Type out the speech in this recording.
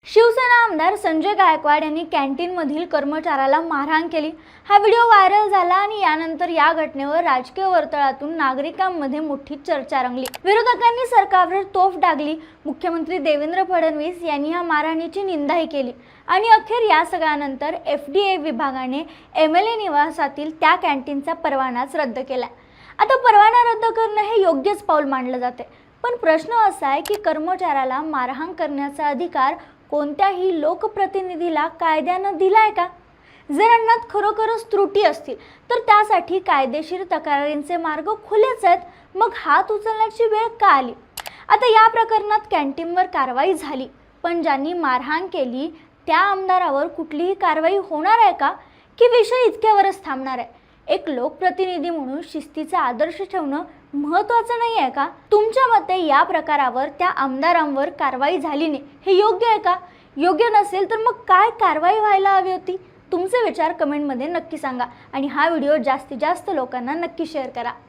शिवसेना आमदार संजय गायकवाड यांनी कॅन्टीनमधील कर्मचाऱ्याला मारहाण केली। हा व्हिडिओ व्हायरल झाला आणि यानंतर या घटनेवर राजकीय वर्तुळातून नागरिकांमध्ये मोठी चर्चा रंगली। विरोधकांनी सरकारवर तोफ डागली। मुख्यमंत्री देवेंद्र फडणवीस यांनी या मारहाणीची निंदाही केली आणि अखेर या सगळ्यानंतर FDA विभागाने MLA निवासातील त्या कॅन्टीनचा परवानाच रद्द केला। आता परवाना रद्द करणं हे योग्यच पाऊल मानलं जाते, पण प्रश्न असा आहे की कर्मचाऱ्याला मारहाण करण्याचा अधिकार कोणत्याही लोकप्रतिनिधीला कायद्याने दिलाय का? जर अन्नात खरोखरच त्रुटी असतील तर त्यासाठी कायदेशीर तक्रारींचे मार्ग खुलेच आहेत, मग हात उचलण्याची वेळ का आली? आता या प्रकरणात कॅन्टीनवर कारवाई झाली, पण ज्यांनी मारहाण केली त्या आमदारावर कुठलीही कारवाई होणार आहे का, की विषय इतक्यावरच थांबणार आहे? एक लोकप्रतिनिधी म्हणून शिस्तीचा आदर्श ठेवणं महत्त्वाचं नाही आहे का? तुमच्या मते या प्रकारावर त्या आमदारांवर कारवाई झाली नाही हे योग्य आहे का? योग्य नसेल तर मग काय कारवाई व्हायला हवी होती? तुमचे विचार कमेंटमध्ये नक्की सांगा आणि हा व्हिडिओ जास्तीत जास्त लोकांना नक्की शेअर करा।